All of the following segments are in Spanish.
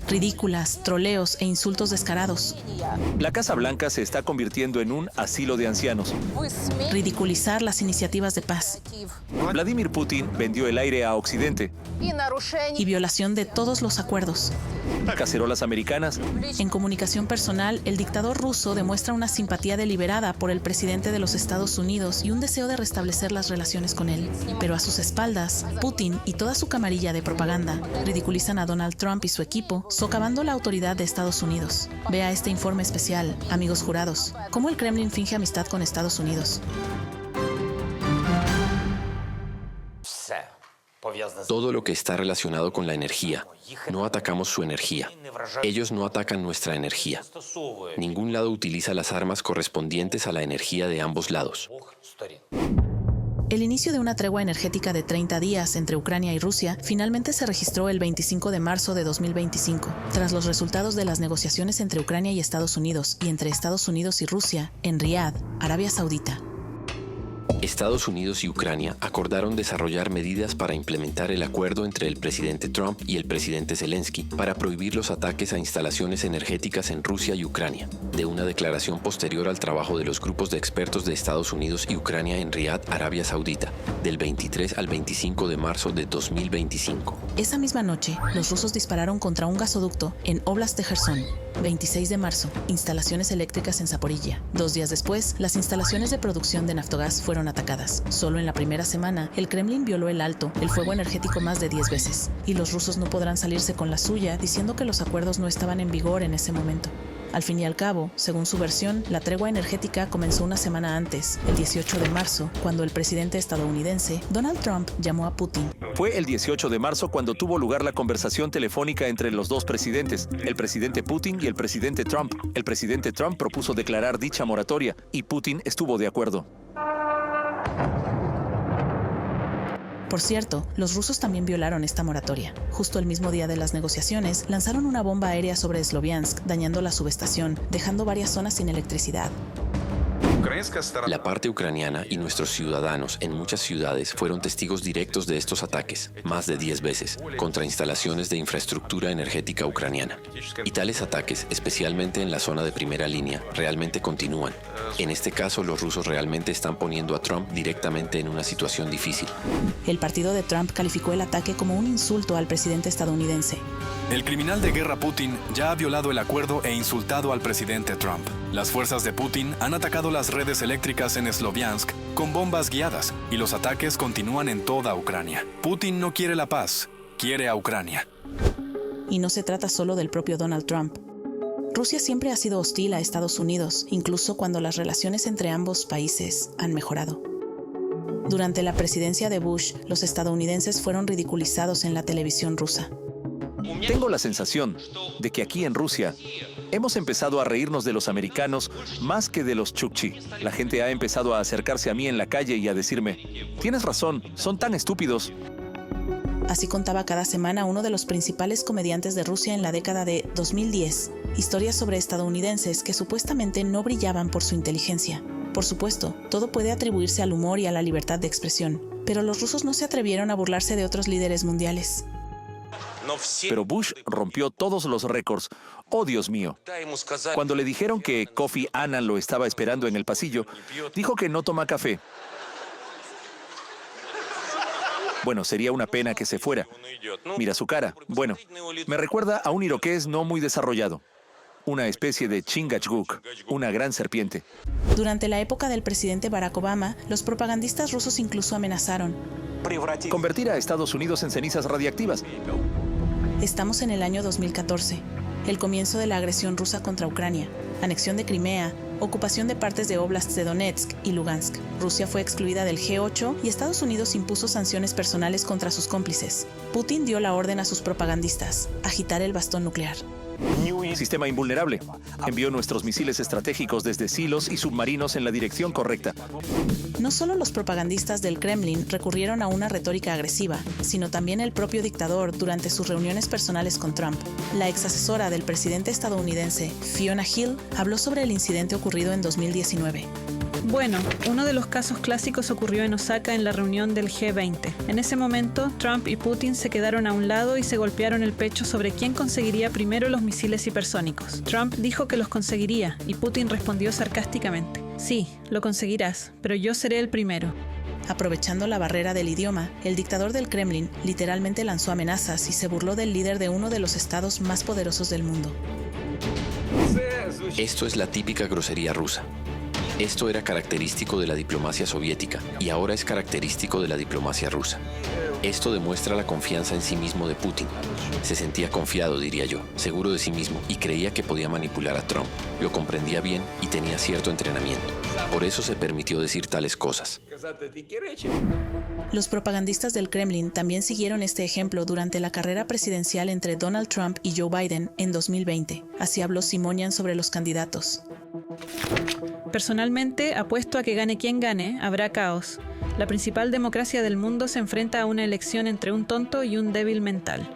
ridículas, troleos e insultos descarados. La Casa Blanca se está convirtiendo en un asilo de ancianos. Ridiculizar las iniciativas de paz. Vladimir Putin vendió el aire a Occidente. Y violación de todos los acuerdos. Cacerolas americanas. En comunicación personal, el dictador ruso demuestra una simpatía deliberada por el presidente de los Estados Unidos y un deseo de restablecer las relaciones con él. Pero a sus espaldas, Putin y toda su camarilla de propaganda ridiculizan a Donald Trump y su equipo, socavando la autoridad de Estados Unidos. Vea este informe especial, amigos jurados, cómo el Kremlin finge amistad con Estados Unidos. Todo lo que está relacionado con la energía. No atacamos su energía. Ellos no atacan nuestra energía. Ningún lado utiliza las armas correspondientes a la energía de ambos lados. El inicio de una tregua energética de 30 días entre Ucrania y Rusia finalmente se registró el 25 de marzo de 2025, tras los resultados de las negociaciones entre Ucrania y Estados Unidos y entre Estados Unidos y Rusia en Riad, Arabia Saudita. Estados Unidos y Ucrania acordaron desarrollar medidas para implementar el acuerdo entre el presidente Trump y el presidente Zelensky para prohibir los ataques a instalaciones energéticas en Rusia y Ucrania, de una declaración posterior al trabajo de los grupos de expertos de Estados Unidos y Ucrania en Riad, Arabia Saudita, del 23 al 25 de marzo de 2025. Esa misma noche, los rusos dispararon contra un gasoducto en Oblast de Jersón. 26 de marzo, instalaciones eléctricas en Zaporilla. 2 días después, las instalaciones de producción de Naftogaz fueron atacadas. Solo en la primera semana, el Kremlin violó el fuego energético más de 10 veces. Y los rusos no podrán salirse con la suya diciendo que los acuerdos no estaban en vigor en ese momento. Al fin y al cabo, según su versión, la tregua energética comenzó una semana antes, el 18 de marzo, cuando el presidente estadounidense, Donald Trump, llamó a Putin. Fue el 18 de marzo cuando tuvo lugar la conversación telefónica entre los dos presidentes, el presidente Putin y el presidente Trump. El presidente Trump propuso declarar dicha moratoria y Putin estuvo de acuerdo. Por cierto, los rusos también violaron esta moratoria. Justo el mismo día de las negociaciones, lanzaron una bomba aérea sobre Sloviansk, dañando la subestación, dejando varias zonas sin electricidad. La parte ucraniana y nuestros ciudadanos en muchas ciudades fueron testigos directos de estos ataques, más de 10 veces, contra instalaciones de infraestructura energética ucraniana. Y tales ataques, especialmente en la zona de primera línea, realmente continúan. En este caso, los rusos realmente están poniendo a Trump directamente en una situación difícil. El partido de Trump calificó el ataque como un insulto al presidente estadounidense. El criminal de guerra Putin ya ha violado el acuerdo e insultado al presidente Trump. Las fuerzas de Putin han atacado las redes eléctricas en Sloviansk con bombas guiadas y los ataques continúan en toda Ucrania. Putin no quiere la paz, quiere a Ucrania. Y no se trata solo del propio Donald Trump. Rusia siempre ha sido hostil a Estados Unidos, incluso cuando las relaciones entre ambos países han mejorado. Durante la presidencia de Bush, los estadounidenses fueron ridiculizados en la televisión rusa. Tengo la sensación de que aquí en Rusia hemos empezado a reírnos de los americanos más que de los chukchi. La gente ha empezado a acercarse a mí en la calle y a decirme, tienes razón, son tan estúpidos. Así contaba cada semana uno de los principales comediantes de Rusia en la década de 2010, historias sobre estadounidenses que supuestamente no brillaban por su inteligencia. Por supuesto, todo puede atribuirse al humor y a la libertad de expresión, pero los rusos no se atrevieron a burlarse de otros líderes mundiales. Pero Bush rompió todos los récords. ¡Oh, Dios mío! Cuando le dijeron que Kofi Annan lo estaba esperando en el pasillo, dijo que no toma café. Bueno, sería una pena que se fuera. Mira su cara. Bueno, me recuerda a un iroqués no muy desarrollado. Una especie de Chingachgook, una gran serpiente. Durante la época del presidente Barack Obama, los propagandistas rusos incluso amenazaron convertir a Estados Unidos en cenizas radiactivas. Estamos en el año 2014, el comienzo de la agresión rusa contra Ucrania, anexión de Crimea, ocupación de partes de oblasts de Donetsk y Lugansk. Rusia fue excluida del G8 y Estados Unidos impuso sanciones personales contra sus cómplices. Putin dio la orden a sus propagandistas, agitar el bastón nuclear. Sistema invulnerable. Envió nuestros misiles estratégicos desde silos y submarinos en la dirección correcta. No solo los propagandistas del Kremlin recurrieron a una retórica agresiva, sino también el propio dictador durante sus reuniones personales con Trump. La ex asesora del presidente estadounidense, Fiona Hill, habló sobre el incidente ocurrido en 2019. Bueno, uno de los casos clásicos ocurrió en Osaka en la reunión del G20. En ese momento, Trump y Putin se quedaron a un lado y se golpearon el pecho sobre quién conseguiría primero los misiles hipersónicos. Trump dijo que los conseguiría y Putin respondió sarcásticamente: sí, lo conseguirás, pero yo seré el primero. Aprovechando la barrera del idioma, el dictador del Kremlin literalmente lanzó amenazas y se burló del líder de uno de los estados más poderosos del mundo. Esto es la típica grosería rusa. Esto era característico de la diplomacia soviética y ahora es característico de la diplomacia rusa. Esto demuestra la confianza en sí mismo de Putin. Se sentía confiado, diría yo, seguro de sí mismo y creía que podía manipular a Trump. Lo comprendía bien y tenía cierto entrenamiento. Por eso se permitió decir tales cosas. Los propagandistas del Kremlin también siguieron este ejemplo durante la carrera presidencial entre Donald Trump y Joe Biden en 2020. Así habló Simonian sobre los candidatos. Personalmente, apuesto a que gane quien gane, habrá caos. La principal democracia del mundo se enfrenta a una elección entre un tonto y un débil mental.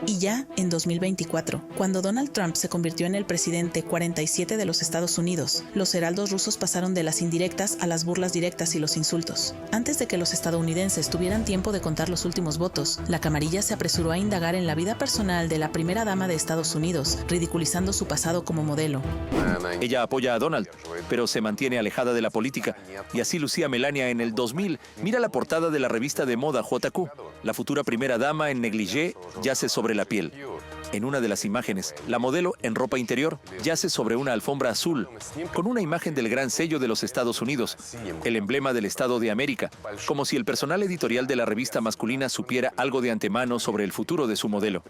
Y ya en 2024, cuando Donald Trump se convirtió en el presidente 47 de los Estados Unidos, los heraldos rusos pasaron de las indirectas a las burlas directas y los insultos. Antes de que los estadounidenses tuvieran tiempo de contar los últimos votos, la camarilla se apresuró a indagar en la vida personal de la primera dama de Estados Unidos, ridiculizando su pasado como modelo. Ella apoya a Donald, pero se mantiene alejada de la política. Y así lucía Melania en el 2000. Mira la portada de la revista de moda JQ. La futura primera dama en negligé yace sobre la piel. En una de las imágenes, la modelo, en ropa interior, yace sobre una alfombra azul, con una imagen del gran sello de los Estados Unidos, el emblema del Estado de América, como si el personal editorial de la revista masculina supiera algo de antemano sobre el futuro de su modelo.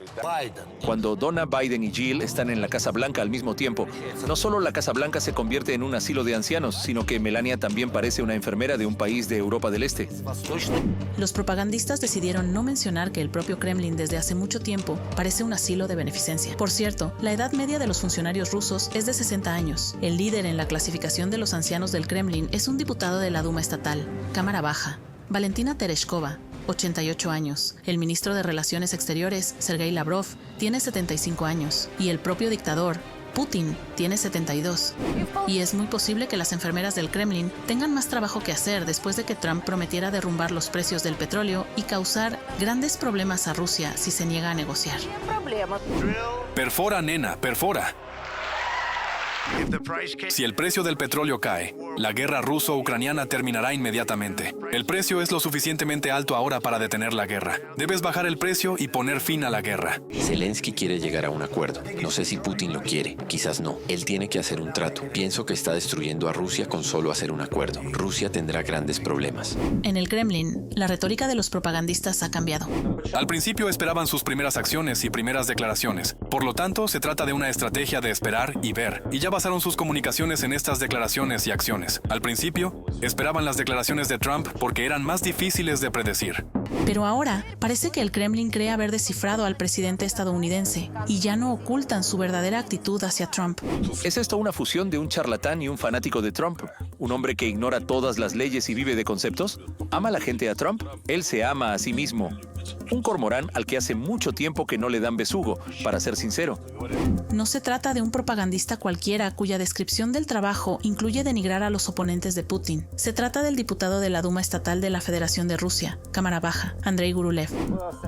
Cuando Donna, Biden y Jill están en la Casa Blanca al mismo tiempo, no solo la Casa Blanca se convierte en un asilo de ancianos, sino que Melania también parece una enfermera de un país de Europa del Este. Los propagandistas decidieron no mencionar que el propio Kremlin desde hace mucho tiempo parece un asilo de beneficencia. Por cierto, la edad media de los funcionarios rusos es de 60 años. El líder en la clasificación de los ancianos del Kremlin es un diputado de la Duma estatal, Cámara Baja, Valentina Tereshkova, 88 años. El ministro de Relaciones Exteriores, Sergei Lavrov, tiene 75 años. Y el propio dictador, Putin, tiene 72. Y es muy posible que las enfermeras del Kremlin tengan más trabajo que hacer después de que Trump prometiera derrumbar los precios del petróleo y causar grandes problemas a Rusia si se niega a negociar. Perfora, nena, perfora. Si el precio del petróleo cae, la guerra ruso-ucraniana terminará inmediatamente. El precio es lo suficientemente alto ahora para detener la guerra. Debes bajar el precio y poner fin a la guerra. Zelensky quiere llegar a un acuerdo. No sé si Putin lo quiere, quizás no. Él tiene que hacer un trato. Pienso que está destruyendo a Rusia con solo hacer un acuerdo. Rusia tendrá grandes problemas. En el Kremlin, la retórica de los propagandistas ha cambiado. Al principio esperaban sus primeras acciones y primeras declaraciones. Por lo tanto, se trata de una estrategia de esperar y ver. Y ya basaron sus comunicaciones en estas declaraciones y acciones. Al principio, esperaban las declaraciones de Trump porque eran más difíciles de predecir. Pero ahora, parece que el Kremlin cree haber descifrado al presidente estadounidense y ya no ocultan su verdadera actitud hacia Trump. ¿Es esto una fusión de un charlatán y un fanático de Trump? ¿Un hombre que ignora todas las leyes y vive de conceptos? ¿Ama la gente a Trump? Él se ama a sí mismo. Un cormorán al que hace mucho tiempo que no le dan besugo, para ser sincero. No se trata de un propagandista cualquiera cuya descripción del trabajo incluye denigrar a los oponentes de Putin. Se trata del diputado de la Duma estatal de la Federación de Rusia, Cámara Baja, Andrei Gurulev.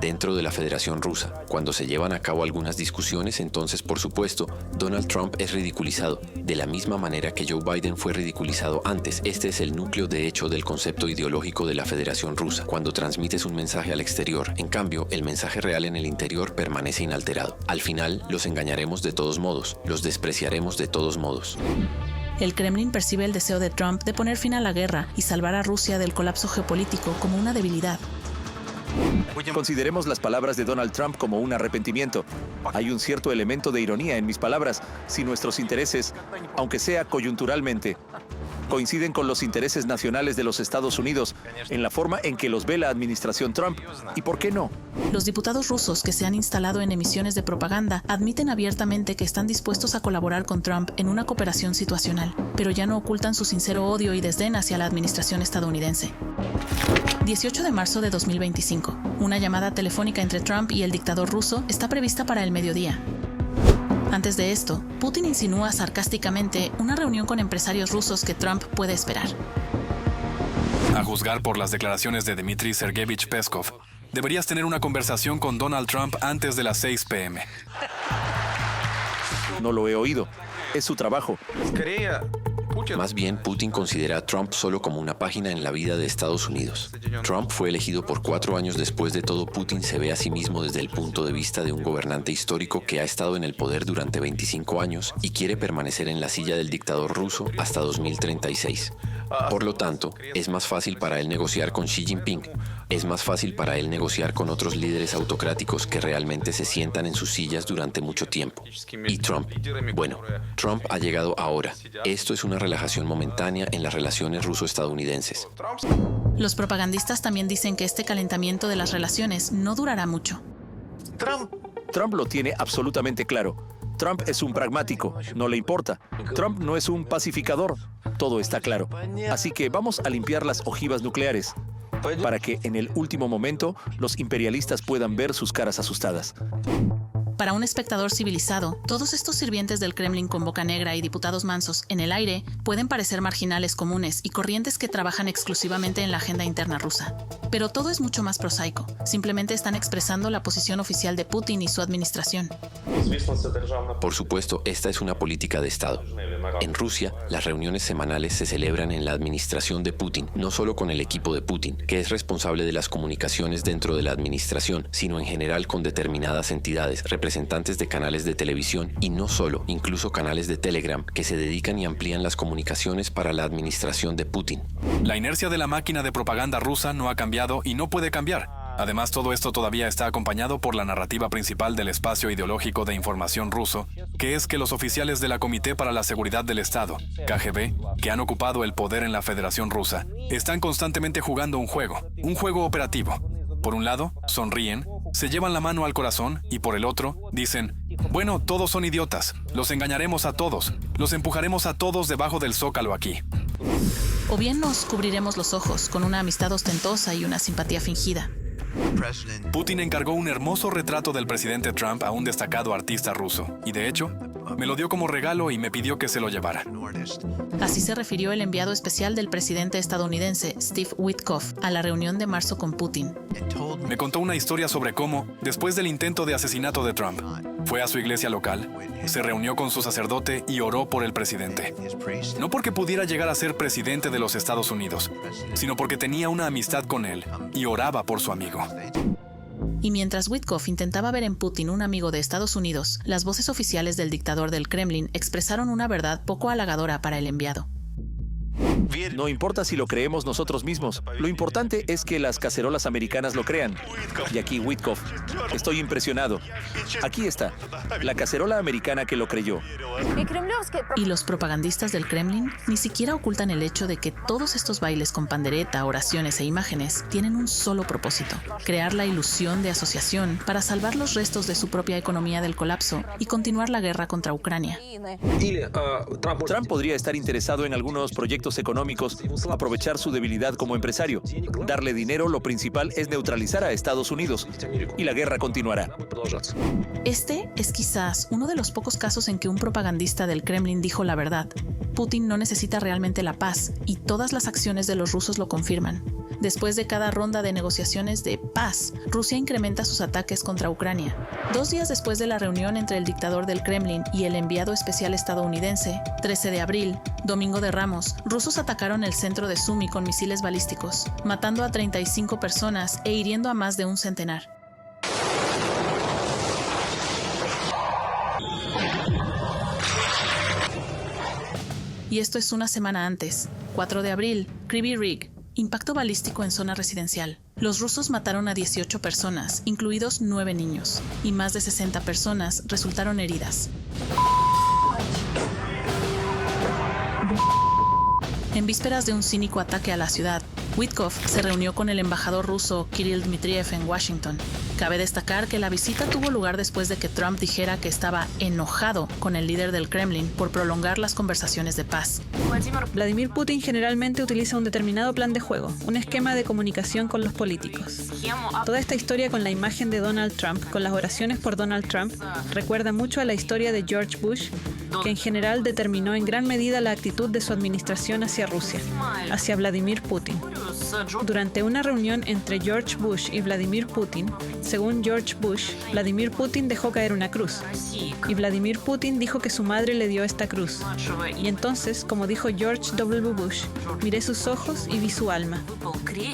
Dentro de la Federación Rusa, cuando se llevan a cabo algunas discusiones, entonces, por supuesto, Donald Trump es ridiculizado, de la misma manera que Joe Biden fue ridiculizado antes. Este es el núcleo de hecho del concepto ideológico de la Federación Rusa, cuando transmites un mensaje al exterior. En cambio, el mensaje real en el interior permanece inalterado. Al final, los engañaremos de todos modos, los despreciaremos de todos modos. El Kremlin percibe el deseo de Trump de poner fin a la guerra y salvar a Rusia del colapso geopolítico como una debilidad. Consideremos las palabras de Donald Trump como un arrepentimiento. Hay un cierto elemento de ironía en mis palabras, si nuestros intereses, aunque sea coyunturalmente, coinciden con los intereses nacionales de los Estados Unidos en la forma en que los ve la administración Trump. ¿Y por qué no? Los diputados rusos que se han instalado en emisiones de propaganda admiten abiertamente que están dispuestos a colaborar con Trump en una cooperación situacional, pero ya no ocultan su sincero odio y desdén hacia la administración estadounidense. 18 de marzo de 2025. Una llamada telefónica entre Trump y el dictador ruso está prevista para el mediodía. Antes de esto, Putin insinúa sarcásticamente una reunión con empresarios rusos que Trump puede esperar. A juzgar por las declaraciones de Dmitry Sergeyevich Peskov, deberías tener una conversación con Donald Trump antes de las 6 p.m. No lo he oído. Es su trabajo. Más bien, Putin considera a Trump solo como una página en la vida de Estados Unidos. Trump fue elegido por 4 años después de todo. Putin se ve a sí mismo desde el punto de vista de un gobernante histórico que ha estado en el poder durante 25 años y quiere permanecer en la silla del dictador ruso hasta 2036. Por lo tanto, es más fácil para él negociar con Xi Jinping. Es más fácil para él negociar con otros líderes autocráticos que realmente se sientan en sus sillas durante mucho tiempo. Y Trump, bueno, Trump ha llegado ahora. Esto es una relajación momentánea en las relaciones ruso-estadounidenses. Los propagandistas también dicen que este calentamiento de las relaciones no durará mucho. Trump lo tiene absolutamente claro. Trump es un pragmático, no le importa. Trump no es un pacificador, todo está claro. Así que vamos a limpiar las ojivas nucleares para que en el último momento los imperialistas puedan ver sus caras asustadas. Para un espectador civilizado, todos estos sirvientes del Kremlin con boca negra y diputados mansos en el aire pueden parecer marginales comunes y corrientes que trabajan exclusivamente en la agenda interna rusa. Pero todo es mucho más prosaico. Simplemente están expresando la posición oficial de Putin y su administración. Por supuesto, esta es una política de Estado. En Rusia, las reuniones semanales se celebran en la administración de Putin, no solo con el equipo de Putin, que es responsable de las comunicaciones dentro de la administración, sino en general con determinadas entidades, representantes de canales de televisión y no solo, incluso canales de Telegram, que se dedican y amplían las comunicaciones para la administración de Putin. La inercia de la máquina de propaganda rusa no ha cambiado y no puede cambiar. Además, todo esto todavía está acompañado por la narrativa principal del espacio ideológico de información ruso, que es que los oficiales de la Comité para la Seguridad del Estado, KGB, que han ocupado el poder en la Federación Rusa, están constantemente jugando un juego operativo. Por un lado, sonríen, se llevan la mano al corazón y por el otro, dicen, bueno, todos son idiotas, los engañaremos a todos, los empujaremos a todos debajo del zócalo aquí. O bien nos cubriremos los ojos con una amistad ostentosa y una simpatía fingida. Putin encargó un hermoso retrato del presidente Trump a un destacado artista ruso y, de hecho, me lo dio como regalo y me pidió que se lo llevara. Así se refirió el enviado especial del presidente estadounidense, Steve Witkoff, a la reunión de marzo con Putin. Me contó una historia sobre cómo, después del intento de asesinato de Trump, fue a su iglesia local, se reunió con su sacerdote y oró por el presidente. No porque pudiera llegar a ser presidente de los Estados Unidos, sino porque tenía una amistad con él y oraba por su amigo. Y mientras Witkoff intentaba ver en Putin un amigo de Estados Unidos, las voces oficiales del dictador del Kremlin expresaron una verdad poco halagadora para el enviado. No importa si lo creemos nosotros mismos. Lo importante es que las cacerolas americanas lo crean. Y aquí Witkoff. Estoy impresionado. Aquí está, la cacerola americana que lo creyó. Y los propagandistas del Kremlin ni siquiera ocultan el hecho de que todos estos bailes con pandereta, oraciones e imágenes tienen un solo propósito: crear la ilusión de asociación para salvar los restos de su propia economía del colapso y continuar la guerra contra Ucrania. Trump podría estar interesado en algunos proyectos económicos, aprovechar su debilidad como empresario. Darle dinero, lo principal es neutralizar a Estados Unidos y la guerra continuará. Este es quizás uno de los pocos casos en que un propagandista del Kremlin dijo la verdad. Putin no necesita realmente la paz y todas las acciones de los rusos lo confirman. Después de cada ronda de negociaciones de paz, Rusia incrementa sus ataques contra Ucrania. 2 días después de la reunión entre el dictador del Kremlin y el enviado especial estadounidense, 13 de abril, Domingo de Ramos, rusos atacaron el centro de Sumy con misiles balísticos, matando a 35 personas e hiriendo a más de un centenar. Y esto es una semana antes, 4 de abril, Kryvyi Rih, impacto balístico en zona residencial. Los rusos mataron a 18 personas, incluidos 9 niños, y más de 60 personas resultaron heridas. En vísperas de un cínico ataque a la ciudad, Witkoff se reunió con el embajador ruso Kirill Dmitriev en Washington. Cabe destacar que la visita tuvo lugar después de que Trump dijera que estaba enojado con el líder del Kremlin por prolongar las conversaciones de paz. Vladimir Putin generalmente utiliza un determinado plan de juego, un esquema de comunicación con los políticos. Toda esta historia con la imagen de Donald Trump, con las oraciones por Donald Trump, recuerda mucho a la historia de George Bush, que en general determinó en gran medida la actitud de su administración hacia Rusia, hacia Vladimir Putin. Durante una reunión entre George Bush y Vladimir Putin, según George Bush, Vladimir Putin dejó caer una cruz. Y Vladimir Putin dijo que su madre le dio esta cruz. Y entonces, como dijo George W. Bush, miré sus ojos y vi su alma.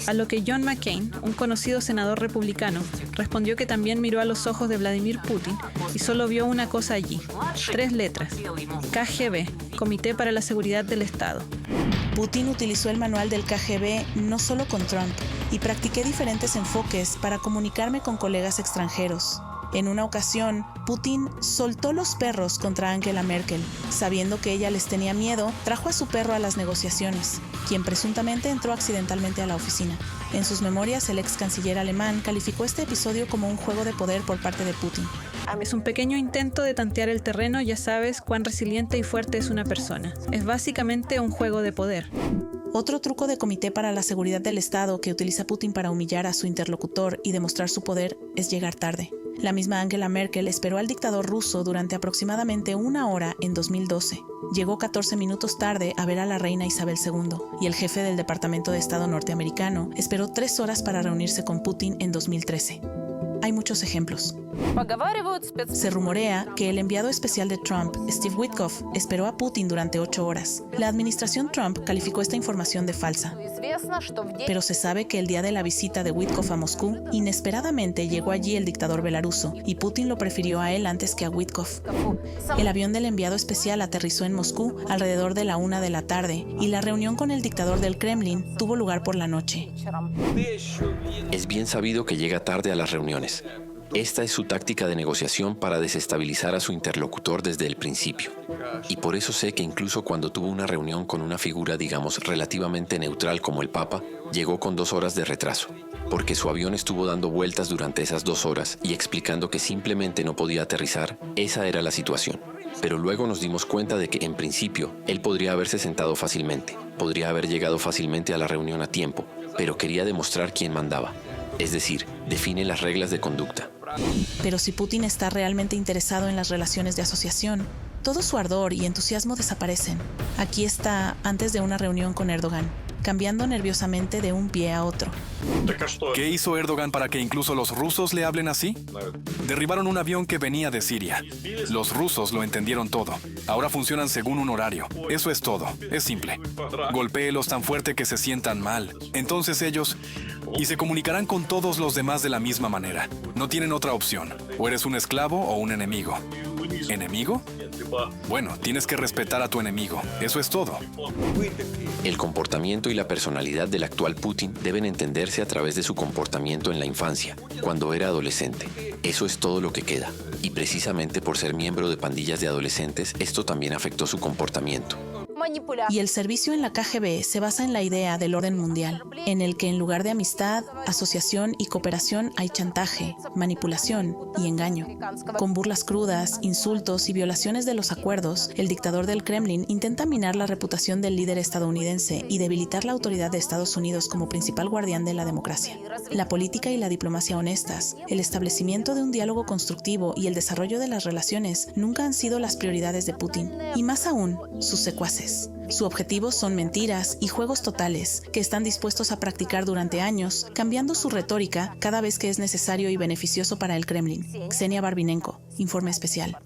A lo que John McCain, un conocido senador republicano, respondió que también miró a los ojos de Vladimir Putin y solo vio una cosa allí, 3 letras, KGB, Comité para la Seguridad del Estado. Putin utilizó el manual del KGB no solo con Trump, y practiqué diferentes enfoques para comunicarme con colegas extranjeros. En una ocasión, Putin soltó los perros contra Angela Merkel. Sabiendo que ella les tenía miedo, trajo a su perro a las negociaciones, quien presuntamente entró accidentalmente a la oficina. En sus memorias, el ex canciller alemán calificó este episodio como un juego de poder por parte de Putin. Es un pequeño intento de tantear el terreno, ya sabes cuán resiliente y fuerte es una persona. Es básicamente un juego de poder. Otro truco de Comité para la Seguridad del Estado que utiliza Putin para humillar a su interlocutor y demostrar su poder es llegar tarde. La misma Angela Merkel esperó al dictador ruso durante aproximadamente 1 hora en 2012. Llegó 14 minutos tarde a ver a la reina Isabel II, y el jefe del Departamento de Estado norteamericano esperó 3 horas para reunirse con Putin en 2013. Hay muchos ejemplos. Se rumorea que el enviado especial de Trump, Steve Witkoff, esperó a Putin durante 8 horas. La administración Trump calificó esta información de falsa. Pero se sabe que el día de la visita de Witkoff a Moscú, inesperadamente llegó allí el dictador belaruso, y Putin lo prefirió a él antes que a Witkoff. El avión del enviado especial aterrizó en Moscú alrededor de la 1 de la tarde, y la reunión con el dictador del Kremlin tuvo lugar por la noche. Es bien sabido que llega tarde a las reuniones. Esta es su táctica de negociación para desestabilizar a su interlocutor desde el principio. Y por eso sé que incluso cuando tuvo una reunión con una figura, digamos, relativamente neutral como el Papa, llegó con 2 horas de retraso, porque su avión estuvo dando vueltas durante esas 2 horas y explicando que simplemente no podía aterrizar. Esa era la situación. Pero luego nos dimos cuenta de que, en principio, él podría haberse sentado fácilmente, podría haber llegado fácilmente a la reunión a tiempo, pero quería demostrar quién mandaba. Es decir, define las reglas de conducta. Pero si Putin está realmente interesado en las relaciones de asociación, todo su ardor y entusiasmo desaparecen. Aquí está antes de una reunión con Erdogan, cambiando nerviosamente de un pie a otro. ¿Qué hizo Erdogan para que incluso los rusos le hablen así? Derribaron un avión que venía de Siria. Los rusos lo entendieron todo. Ahora funcionan según un horario. Eso es todo. Es simple. Golpéelos tan fuerte que se sientan mal. Entonces ellos... Y se comunicarán con todos los demás de la misma manera. No tienen otra opción. O eres un esclavo o un enemigo. ¿Enemigo? Bueno, tienes que respetar a tu enemigo. Eso es todo. El comportamiento y la personalidad del actual Putin deben entenderse a través de su comportamiento en la infancia, cuando era adolescente. Eso es todo lo que queda. Y precisamente por ser miembro de pandillas de adolescentes, esto también afectó su comportamiento. Y el servicio en la KGB se basa en la idea del orden mundial, en el que en lugar de amistad, asociación y cooperación hay chantaje, manipulación y engaño. Con burlas crudas, insultos y violaciones de los acuerdos, el dictador del Kremlin intenta minar la reputación del líder estadounidense y debilitar la autoridad de Estados Unidos como principal guardián de la democracia. La política y la diplomacia honestas, el establecimiento de un diálogo constructivo y el desarrollo de las relaciones nunca han sido las prioridades de Putin, y más aún, sus secuaces. Su objetivo son mentiras y juegos totales que están dispuestos a practicar durante años, cambiando su retórica cada vez que es necesario y beneficioso para el Kremlin. Ksenia Barbinenko, Informe Especial.